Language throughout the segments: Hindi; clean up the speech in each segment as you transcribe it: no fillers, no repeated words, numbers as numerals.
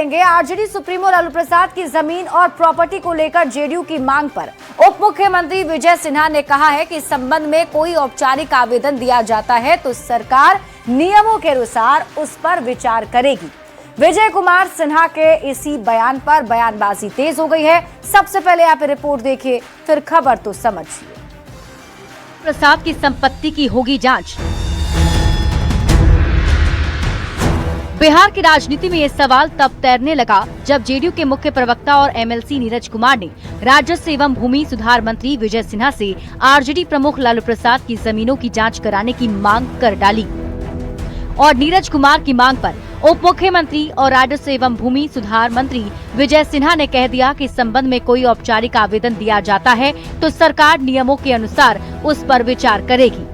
करेंगे आरजेडी सुप्रीमो लालू प्रसाद की जमीन और प्रॉपर्टी को लेकर जेडीयू की मांग पर। उप मुख्यमंत्री विजय सिन्हा ने कहा है कि इस संबंध में कोई औपचारिक आवेदन दिया जाता है तो सरकार नियमों के अनुसार उस पर विचार करेगी। विजय कुमार सिन्हा के इसी बयान पर बयानबाजी तेज हो गई है। सबसे पहले आप रिपोर्ट देखिए, फिर खबर तो समझिए। प्रसाद की संपत्ति की होगी जांच। बिहार की राजनीति में ये सवाल तब तैरने लगा जब जेडीयू के मुख्य प्रवक्ता और एमएलसी नीरज कुमार ने राजस्व एवं भूमि सुधार मंत्री विजय सिन्हा से आरजेडी प्रमुख लालू प्रसाद की जमीनों की जांच कराने की मांग कर डाली। और नीरज कुमार की मांग पर उप मुख्यमंत्री और राजस्व एवं भूमि सुधार मंत्री विजय सिन्हा ने कह दिया कि इस संबंध में कोई औपचारिक आवेदन दिया जाता है तो सरकार नियमों के अनुसार उस पर विचार करेगी।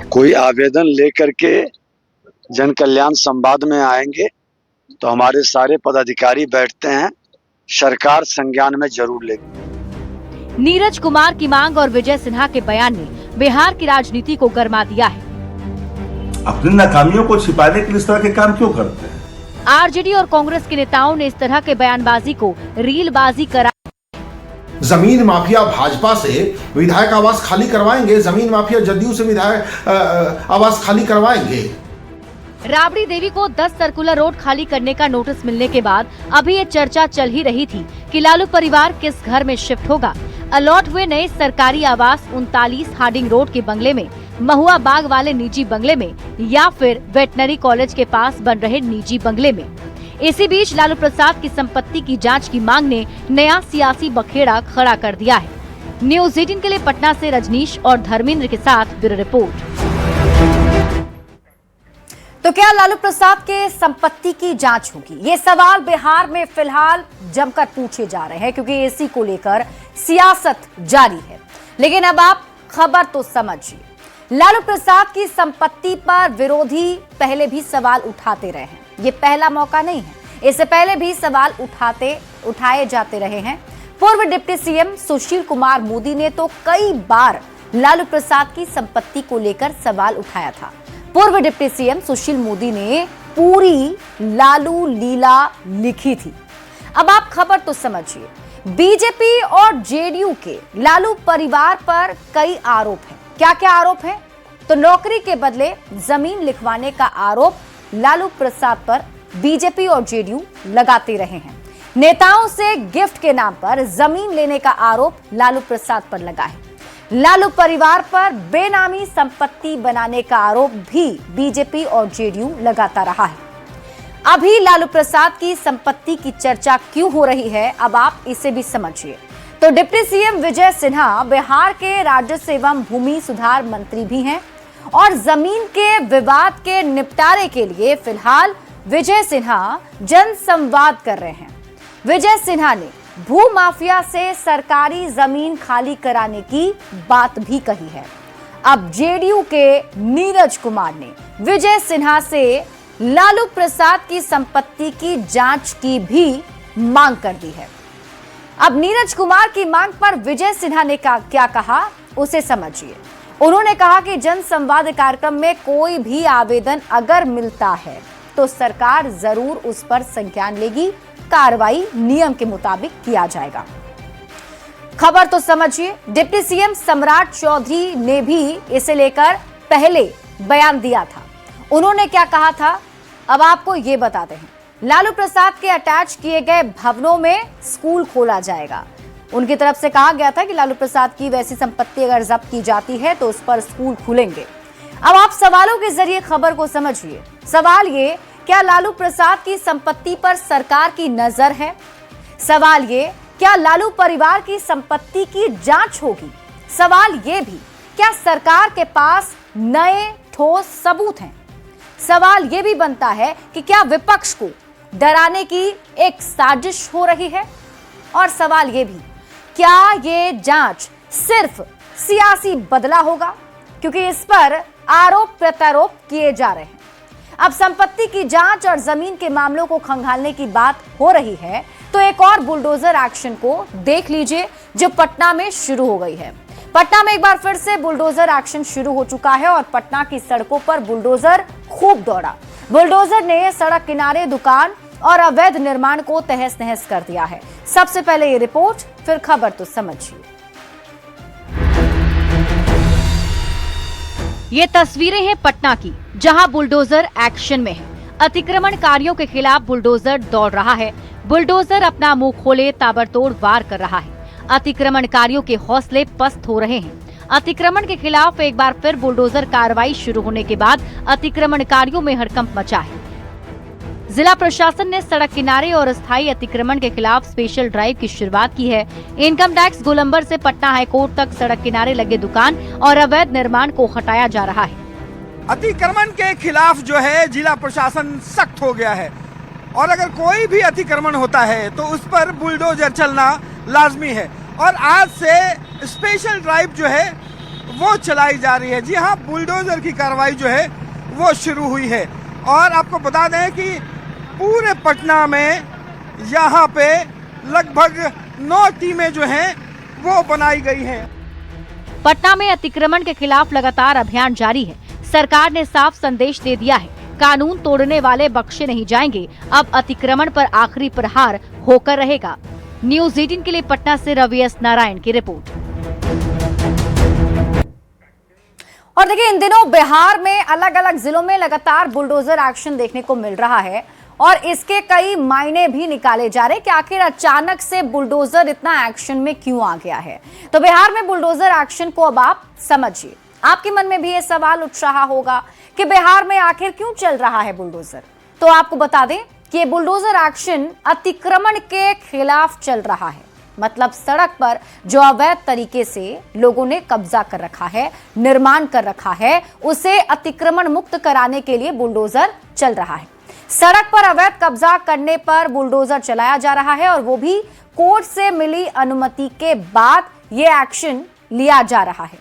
कोई आवेदन लेकर के जन कल्याण संवाद में आएंगे तो हमारे सारे पदाधिकारी बैठते हैं, सरकार संज्ञान में जरूर लेगी। नीरज कुमार की मांग और विजय सिन्हा के बयान ने बिहार की राजनीति को गरमा दिया है। अपनी नाकामियों को छिपाने के लिए इस तरह के काम क्यों करते हैं? आरजेडी और कांग्रेस के नेताओं ने इस तरह के बयानबाजी को रीलबाजी करा। जमीन माफिया भाजपा से विधायक आवास खाली करवाएंगे, जमीन माफिया जदयू से विधायक आवास खाली करवाएंगे। राबड़ी देवी को 10 सर्कुलर रोड खाली करने का नोटिस मिलने के बाद अभी ये चर्चा चल ही रही थी कि लालू परिवार किस घर में शिफ्ट होगा। अलॉट हुए नए सरकारी आवास 39 हार्डिंग रोड के बंगले में, महुआ बाग वाले निजी बंगले में या फिर वेटनरी कॉलेज के पास बन रहे निजी बंगले में। इसी बीच लालू प्रसाद की संपत्ति की जांच की मांग ने नया सियासी बखेड़ा खड़ा कर दिया है। न्यूज़ 18 के लिए पटना से रजनीश और धर्मेंद्र के साथ ब्यूरो रिपोर्ट। तो क्या लालू प्रसाद के संपत्ति की जांच होगी? ये सवाल बिहार में फिलहाल जमकर पूछे जा रहे हैं क्योंकि इसी को लेकर सियासत जारी है। लेकिन अब आप खबर तो समझिए। लालू प्रसाद की संपत्ति पर विरोधी पहले भी सवाल उठाते रहे हैं। ये पहला मौका नहीं है, इससे पहले भी सवाल उठाए जाते रहे हैं। पूर्व डिप्टी सीएम सुशील कुमार मोदी ने तो कई बार लालू प्रसाद की संपत्ति को लेकर सवाल उठाया था। पूर्व डिप्टी सीएम सुशील मोदी ने पूरी लालू लीला लिखी थी। अब आप खबर तो समझिए। बीजेपी और जेडीयू के लालू परिवार पर कई आरोप हैं। क्या क्या आरोप हैं? तो नौकरी के बदले जमीन लिखवाने का आरोप लालू प्रसाद पर बीजेपी और जेडीयू लगाते रहे हैं। नेताओं से गिफ्ट के नाम पर जमीन लेने का आरोप लालू प्रसाद पर लगा है। लालू परिवार पर बेनामी संपत्ति बनाने का आरोप भी बीजेपी और जेडीयू लगाता रहा है। अभी लालू प्रसाद की संपत्ति की चर्चा क्यों हो रही है, अब आप इसे भी समझिए। तो डिप्टी सीएम विजय सिन्हा बिहार के राजस्व एवं भूमि सुधार मंत्री भी हैं और जमीन के विवाद के निपटारे के लिए फिलहाल विजय सिन्हा जनसंवाद कर रहे हैं। विजय सिन्हा ने भू माफिया से सरकारी जमीन खाली कराने की बात भी कही है। अब जेडीयू के नीरज कुमार ने विजय सिन्हा से लालू प्रसाद की संपत्ति की जांच की भी मांग कर दी है। अब नीरज कुमार की मांग पर विजय सिन्हा ने क्या कहा, उसे समझिए। उन्होंने कहा कि जनसंवाद कार्यक्रम में कोई भी आवेदन अगर मिलता है तो सरकार जरूर उस पर संज्ञान लेगी, कार्रवाई नियम के मुताबिक किया जाएगा। खबर तो समझिए। डिप्टी सीएम सम्राट चौधरी ने भी इसे लेकर पहले बयान दिया था। उन्होंने क्या कहा था, अब आपको ये बताते हैं। लालू प्रसाद के अटैच किए गए भवनों में स्कूल खोला जाएगा। उनकी तरफ से कहा गया था कि लालू प्रसाद की वैसी संपत्ति अगर जब्त की जाती है तो उस पर स्कूल खुलेंगे। अब आप सवालों के जरिए खबर को समझिए। सवाल ये, क्या लालू प्रसाद की संपत्ति पर सरकार की नजर है? सवाल ये, क्या लालू परिवार की संपत्ति की जांच होगी? सवाल ये भी, क्या सरकार के पास नए ठोस सबूत हैं? सवाल ये भी बनता है कि क्या विपक्ष को डराने की एक साजिश हो रही है? और सवाल ये भी, क्या ये जांच सिर्फ सियासी बदला होगा? क्योंकि इस पर आरोप प्रत्यारोप किए जा रहे हैं। अब संपत्ति की जांच और जमीन के मामलों को खंगालने की बात हो रही है तो एक और बुलडोजर एक्शन को देख लीजिए जो पटना में शुरू हो गई है। पटना में एक बार फिर से बुलडोजर एक्शन शुरू हो चुका है और पटना की सड़कों पर बुलडोजर खूब दौड़ा। बुलडोजर ने सड़क किनारे दुकान और अवैध निर्माण को तहस नहस कर दिया है। सबसे पहले ये रिपोर्ट, फिर खबर तो समझिए। ये तस्वीरें हैं पटना की, जहां बुलडोजर एक्शन में है। अतिक्रमणकारियों के खिलाफ बुलडोजर दौड़ रहा है। बुलडोजर अपना मुंह खोले ताबड़तोड़ वार कर रहा है। अतिक्रमणकारियों के हौसले पस्त हो रहे हैं। अतिक्रमण के खिलाफ एक बार फिर बुलडोजर कार्रवाई शुरू होने के बाद अतिक्रमणकारियों में हड़कंप मचा है। जिला प्रशासन ने सड़क किनारे और अस्थायी अतिक्रमण के खिलाफ स्पेशल ड्राइव की शुरुआत की है। इनकम टैक्स गोलंबर से पटना हाईकोर्ट तक सड़क किनारे लगे दुकान और अवैध निर्माण को हटाया जा रहा है। अतिक्रमण के खिलाफ जो है जिला प्रशासन सख्त हो गया है और अगर कोई भी अतिक्रमण होता है तो उस पर बुलडोजर चलना लाजमी है। और आज से स्पेशल ड्राइव जो है वो चलाई जा रही है। जी हाँ, बुलडोजर की कार्रवाई जो है वो शुरू हुई है। और आपको बता दें कि पूरे पटना में यहाँ पे लगभग 9 टीमें जो हैं वो बनाई गई हैं। पटना में अतिक्रमण के खिलाफ लगातार अभियान जारी है। सरकार ने साफ संदेश दे दिया है, कानून तोड़ने वाले बख्शे नहीं जाएंगे। अब अतिक्रमण पर आखिरी प्रहार होकर रहेगा। न्यूज़ 18 के लिए पटना से रवि एस नारायण की रिपोर्ट। और देखिए, इन दिनों बिहार में अलग अलग जिलों में लगातार बुलडोजर एक्शन देखने को मिल रहा है और इसके कई मायने भी निकाले जा रहे हैं कि आखिर अचानक से बुलडोजर इतना एक्शन में क्यों आ गया है। तो बिहार में बुलडोजर एक्शन को अब आप समझिए। आपके मन में भी ये सवाल उठ रहा होगा कि बिहार में आखिर क्यों चल रहा है बुलडोजर। तो आपको बता दें कि ये बुलडोजर एक्शन अतिक्रमण के खिलाफ चल रहा है। मतलब सड़क पर जो अवैध तरीके से लोगों ने कब्जा कर रखा है, निर्माण कर रखा है, उसे अतिक्रमण मुक्त कराने के लिए बुलडोजर चल रहा है। सड़क पर अवैध कब्जा करने पर बुलडोजर चलाया जा रहा है और वो भी कोर्ट से मिली अनुमति के बाद ये एक्शन लिया जा रहा है।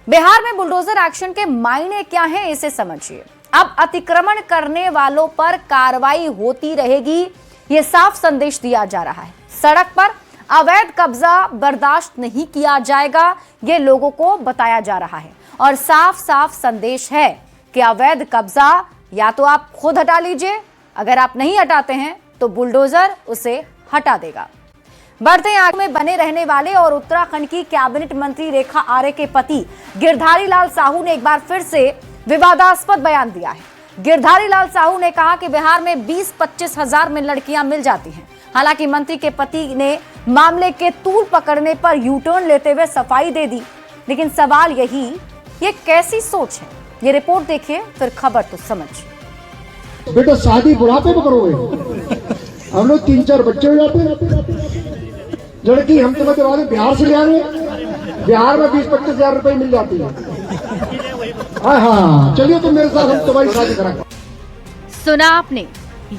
बिहार में बुलडोजर एक्शन के मायने क्या हैं, इसे समझिए। अब अतिक्रमण करने वालों पर कार्रवाई होती रहेगी, ये साफ संदेश दिया जा रहा है। सड़क पर अवैध कब्जा बर्दाश्त नहीं किया जाएगा, ये लोगों को बताया जा रहा है। और साफ साफ संदेश है कि अवैध कब्जा या तो आप खुद हटा लीजिए, अगर आप नहीं हटाते हैं तो बुलडोजर उसे हटा देगा। बढ़ते आग में बने रहने वाले और उत्तराखंड की कैबिनेट मंत्री रेखा आर्य के पति गिरधारी लाल साहू ने एक बार फिर से विवादास्पद बयान दिया है। गिरधारी लाल साहू ने कहा कि बिहार में 20-25 हजार में लड़कियां मिल जाती हैं। हालांकि मंत्री के पति ने मामले के तूल पकड़ने पर यू टर्न लेते हुए सफाई दे दी। लेकिन सवाल यही, ये कैसी सोच है? ये रिपोर्ट देखिए, फिर खबर तो समझिए। बेटा शादी बुढ़ापे में करोगे? हम लोग 3-4 बच्चे हो जाते हैं। लड़की हम तुम्हें करवा दें, बिहार से ले आएंगे। बिहार में 20-25 हजार रुपए मिल जाती है। हाँ, चलिए तुम मेरे साथ, हम तुम्हारी शादी कराएंगे। सुना आपने,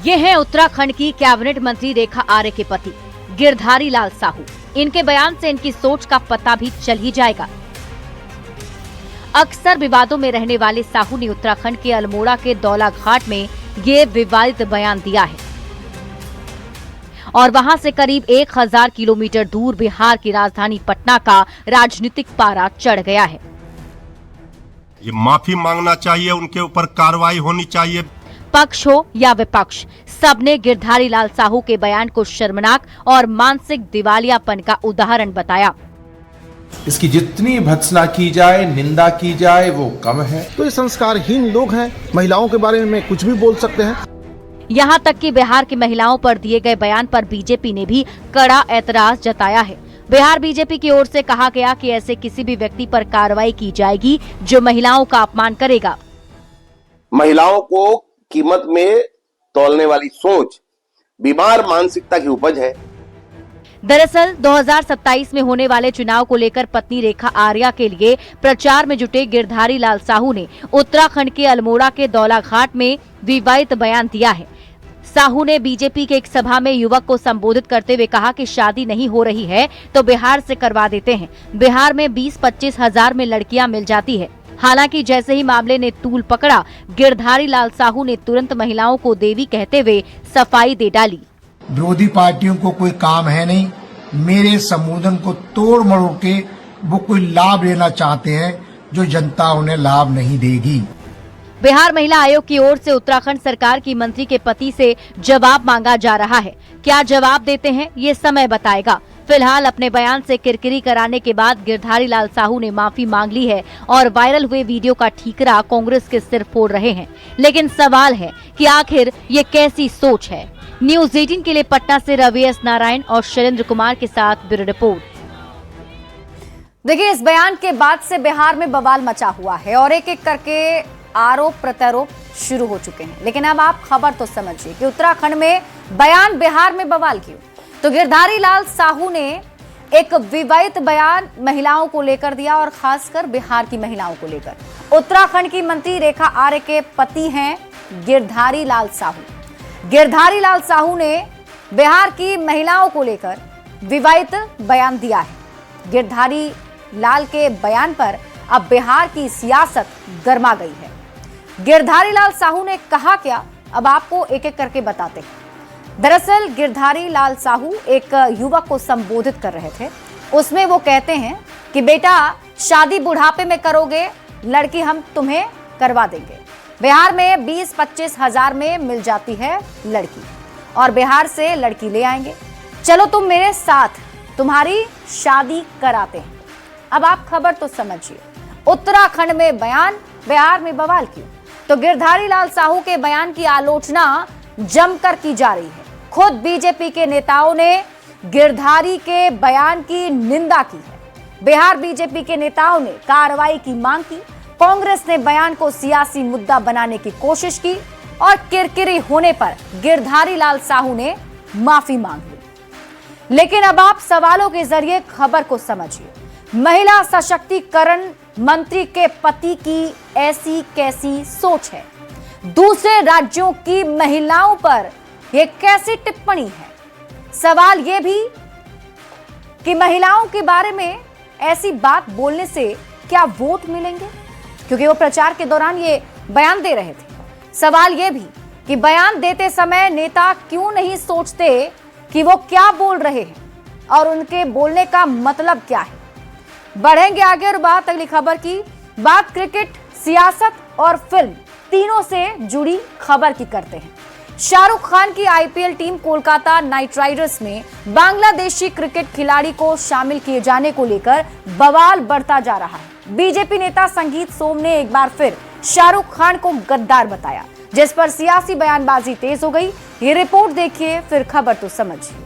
ये है उत्तराखंड की कैबिनेट मंत्री रेखा आर्य के पति गिरधारी लाल साहू। इनके बयान से इनकी सोच का पता भी चल ही जाएगा। अक्सर विवादों में रहने वाले साहू ने उत्तराखंड के अल्मोड़ा के दौला घाट में ये विवादित बयान दिया है और वहां से करीब 1000 किलोमीटर दूर बिहार की राजधानी पटना का राजनीतिक पारा चढ़ गया है। ये माफी मांगना चाहिए, उनके ऊपर कार्रवाई होनी चाहिए। पक्ष हो या विपक्ष, सबने गिरधारी लाल साहू के बयान को शर्मनाक और मानसिक दिवालियापन का उदाहरण बताया। इसकी जितनी भत्सना की जाए, निंदा की जाए, वो कम है। तो ये संस्कारहीन लोग हैं, महिलाओं के बारे में कुछ भी बोल सकते हैं। यहाँ तक कि बिहार की महिलाओं पर दिए गए बयान पर बीजेपी ने भी कड़ा ऐतराज जताया है। बिहार बीजेपी की ओर से कहा गया कि ऐसे किसी भी व्यक्ति पर कार्रवाई की जाएगी जो महिलाओं का अपमान करेगा। महिलाओं को कीमत में तौलने वाली सोच बीमार मानसिकता की उपज है। दरअसल 2027 में होने वाले चुनाव को लेकर पत्नी रेखा आर्या के लिए प्रचार में जुटे गिरधारी लाल साहू ने उत्तराखंड के अल्मोड़ा के दौला घाट में विवादित बयान दिया है। साहू ने बीजेपी के एक सभा में युवक को संबोधित करते हुए कहा कि शादी नहीं हो रही है तो बिहार से करवा देते हैं। बिहार में 20-25 हजार में लड़कियां मिल जाती है। हालांकि जैसे ही मामले ने तूल पकड़ा, गिरधारी लाल साहू ने तुरंत महिलाओं को देवी कहते हुए सफाई दे डाली। विरोधी पार्टियों को कोई काम है नहीं, मेरे संबोधन को तोड़ मरोड़ के वो कोई लाभ लेना चाहते हैं जो जनता उन्हें लाभ नहीं देगी। बिहार महिला आयोग की ओर से उत्तराखंड सरकार की मंत्री के पति से जवाब मांगा जा रहा है। क्या जवाब देते हैं ये समय बताएगा। फिलहाल अपने बयान से किरकिरी कराने के बाद गिरधारी लाल साहू ने माफी मांग ली है और वायरल हुए वीडियो का ठीकरा कांग्रेस के सिर फोड़ रहे हैं। लेकिन सवाल है कि आखिर ये कैसी सोच है। न्यूज़ 18 के लिए पटना से रवि एस नारायण और शैलेंद्र कुमार के साथ ब्यूरो रिपोर्ट। देखिए, इस बयान के बाद से बिहार में बवाल मचा हुआ है और एक एक करके आरोप प्रत्यारोप शुरू हो चुके हैं। लेकिन अब आप खबर तो समझिए कि उत्तराखंड में बयान, बिहार में बवाल क्यों। तो गिरधारी लाल साहू ने एक विवादित बयान महिलाओं को लेकर दिया और खासकर बिहार की महिलाओं को लेकर। उत्तराखंड की मंत्री रेखा आर्य के पति हैं गिरधारी लाल साहू। गिरधारी लाल साहू ने बिहार की महिलाओं को लेकर विवादित बयान दिया है। गिरधारी लाल के बयान पर अब बिहार की सियासत गर्मा गई है। गिरधारी लाल साहू ने कहा क्या, अब आपको एक एक करके बताते हैं। दरअसल गिरधारी लाल साहू एक युवक को संबोधित कर रहे थे। उसमें वो कहते हैं कि बेटा, शादी बुढ़ापे में करोगे, लड़की हम तुम्हें करवा देंगे। बिहार में 20-25 हजार में मिल जाती है लड़की और बिहार से लड़की ले आएंगे। चलो तुम मेरे साथ, तुम्हारी शादी कराते हैं। अब आप खबर तो समझिए। उत्तराखंड में बयान, बिहार में बवाल क्यों। तो गिरधारी लाल साहू के बयान की आलोचना जमकर की जा रही है। खुद बीजेपी के नेताओं ने गिरधारी के बयान की निंदा की है। बिहार बीजेपी के नेताओं ने कार्रवाई की मांग की। कांग्रेस ने बयान को सियासी मुद्दा बनाने की कोशिश की और किरकिरी होने पर गिरधारी लाल साहू ने माफी मांग ली। लेकिन अब आप सवालों के जरिए खबर को समझिए। महिला सशक्तिकरण मंत्री के पति की ऐसी कैसी सोच है। दूसरे राज्यों की महिलाओं पर यह कैसी टिप्पणी है। सवाल यह भी कि महिलाओं के बारे में ऐसी बात बोलने से क्या वोट मिलेंगे, क्योंकि वो प्रचार के दौरान ये बयान दे रहे थे। सवाल यह भी कि बयान देते समय नेता क्यों नहीं सोचते कि वो क्या बोल रहे हैं और उनके बोलने का मतलब क्या है। बढ़ेंगे आगे और बात अगली खबर की। बात क्रिकेट, सियासत और फिल्म तीनों से जुड़ी खबर की करते हैं। शाहरुख खान की IPL team Kolkata night Riders में बांग्लादेशी क्रिकेट खिलाड़ी को शामिल किए जाने को लेकर बवाल बढ़ता जा रहा है। बीजेपी नेता संगीत सोम ने एक बार फिर शाहरुख खान को गद्दार बताया, जिस पर सियासी बयानबाजी तेज हो गई। ये रिपोर्ट देखिए, फिर खबर तो समझिए।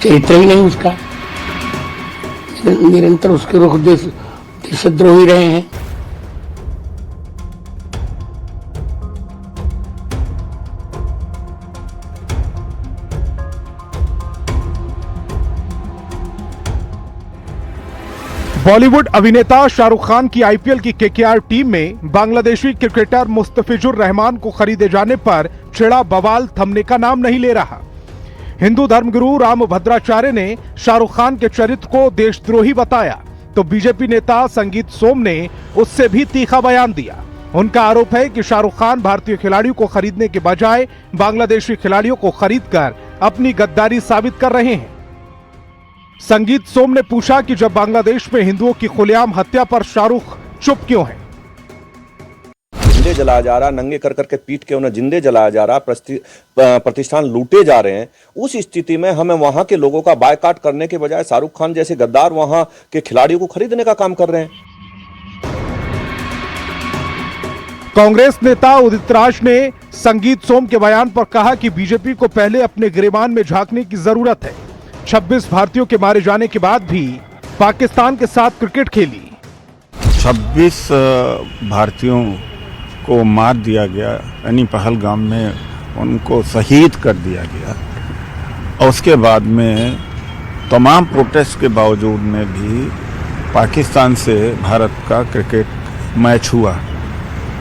चरित्र ही नहीं उसका, निरंतर उसके रुख देशद्रोही रहे हैं। बॉलीवुड अभिनेता शाहरुख खान की आईपीएल की केकेआर टीम में बांग्लादेशी क्रिकेटर मुस्तफिजुर रहमान को खरीदे जाने पर छिड़ा बवाल थमने का नाम नहीं ले रहा। हिंदू धर्मगुरु राम भद्राचार्य ने शाहरुख खान के चरित्र को देशद्रोही बताया, तो बीजेपी नेता संगीत सोम ने उससे भी तीखा बयान दिया। उनका आरोप है कि शाहरुख खान भारतीय खिलाड़ियों को खरीदने के बजाय बांग्लादेशी खिलाड़ियों को खरीदकर अपनी गद्दारी साबित कर रहे हैं। संगीत सोम ने पूछा कि जब बांग्लादेश में हिंदुओं की खुलेआम हत्या पर शाहरुख चुप क्यों है। जिंदे जलाया जा रहा, नंगे कर करके पीट के उन्हें जिंदे जलाया जा रहा, प्रतिष्ठान लूटे जा रहे हैं। उस स्थिति में हमें वहां के लोगों का बायकॉट करने के बजाय शाहरुख खान जैसे गद्दार वहां के खिलाड़ियों को खरीदने का काम कर रहे हैं। कांग्रेस नेता उदित राज ने संगीत सोम के बयान पर कहा कि बीजेपी को पहले अपने गिरेबान में झांकने की जरूरत है। 26 भारतीयों के मारे जाने के बाद भी पाकिस्तान के साथ क्रिकेट खेली। 26 भारतीयों को मार दिया गया, यानी पहलगाम में उनको शहीद कर दिया गया, और उसके बाद में तमाम प्रोटेस्ट के बावजूद में भी पाकिस्तान से भारत का क्रिकेट मैच हुआ।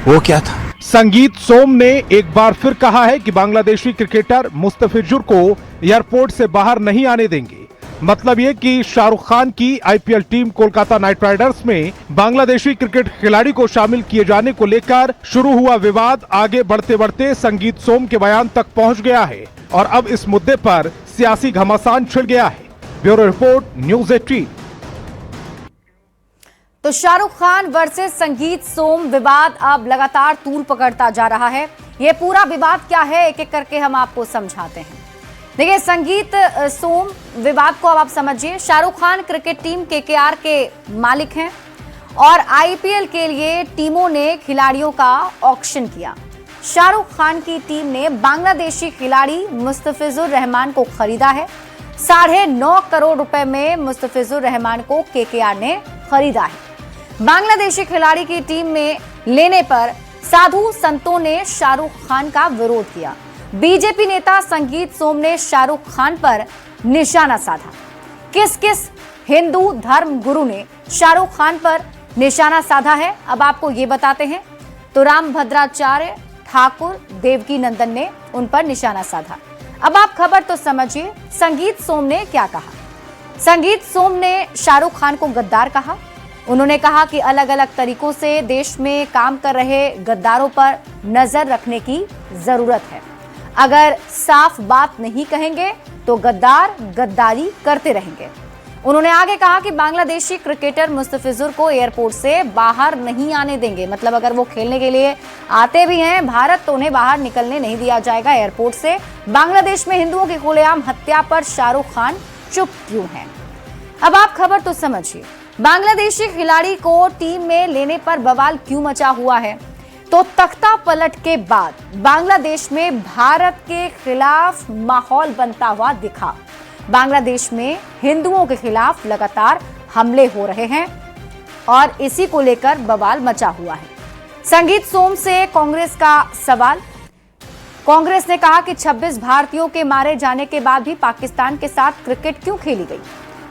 वो क्या था? संगीत सोम ने एक बार फिर कहा है कि बांग्लादेशी क्रिकेटर मुस्तफिजुर को एयरपोर्ट से बाहर नहीं आने देंगे। मतलब ये कि शाहरुख खान की IPL team Kolkata night Riders में बांग्लादेशी क्रिकेट खिलाड़ी को शामिल किए जाने को लेकर शुरू हुआ विवाद आगे बढ़ते बढ़ते संगीत सोम के बयान तक पहुंच गया है और अब इस मुद्दे पर सियासी घमासान छिड़ गया है। Bureau report, news 18। तो शाहरुख खान वर्सेस संगीत सोम विवाद अब लगातार तूल पकड़ता जा रहा है। ये पूरा विवाद क्या है, एक एक करके हम आपको समझाते हैं। देखिए, संगीत सोम विवाद को अब आप समझिए। Shahrukh Khan cricket team KKR के मालिक हैं और आईपीएल के लिए टीमों ने खिलाड़ियों का ऑक्शन किया। शाहरुख खान की टीम ने बांग्लादेशी खिलाड़ी मुस्तफिजुर रहमान को खरीदा है। 9.5 करोड़ रुपए में मुस्तफिजुर रहमान को केकेआर ने खरीदा है। बांग्लादेशी खिलाड़ी की टीम में लेने पर साधु संतों ने शाहरुख खान का विरोध किया। बीजेपी नेता संगीत सोम ने शाहरुख खान पर निशाना साधा। किस किस हिंदू धर्म गुरु ने शाहरुख खान पर निशाना साधा है, अब आपको ये बताते हैं। तो रामभद्राचार्य ठाकुर देवकी नंदन ने उन पर निशाना साधा। अब आप खबर तो समझिए, संगीत सोम ने क्या कहा। संगीत सोम ने शाहरुख खान को गद्दार कहा। उन्होंने कहा कि अलग अलग तरीकों से देश में काम कर रहे गद्दारों पर नजर रखने की जरूरत है। अगर साफ बात नहीं कहेंगे तो गद्दार गद्दारी करते रहेंगे। उन्होंने आगे कहा कि बांग्लादेशी क्रिकेटर मुस्तफिजुर को एयरपोर्ट से बाहर नहीं आने देंगे। मतलब अगर वो खेलने के लिए आते भी हैं भारत तो उन्हें बाहर निकलने नहीं दिया जाएगा एयरपोर्ट से। बांग्लादेश में हिंदुओं की खुलेआम हत्या पर शाहरुख खान चुप क्यों हैं? अब आप खबर तो समझिए। बांग्लादेशी खिलाड़ी को टीम में लेने पर बवाल क्यों मचा हुआ है? तो तख्ता पलट के बाद बांग्लादेश में भारत के खिलाफ माहौल बनता हुआ दिखा। बांग्लादेश में हिंदुओं के खिलाफ लगातार हमले हो रहे हैं और इसी को लेकर बवाल मचा हुआ है। संगीत सोम से कांग्रेस का सवाल। कांग्रेस ने कहा कि 26 भारतीयों के मारे जाने के बाद भी पाकिस्तान के साथ क्रिकेट क्यों खेली गई?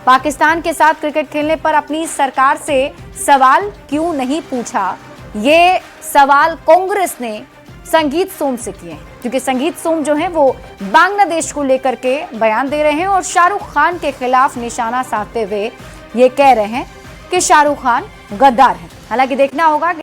पाकिस्तान के साथ क्रिकेट खेलने पर अपनी सरकार से सवाल क्यों नहीं पूछा? ये सवाल कांग्रेस ने संगीत सोम से किए हैं, क्योंकि संगीत सोम जो है वो बांग्लादेश को लेकर के बयान दे रहे हैं और शाहरुख खान के खिलाफ निशाना साधते हुए ये कह रहे हैं कि शाहरुख खान गद्दार है। हालांकि देखना होगा कि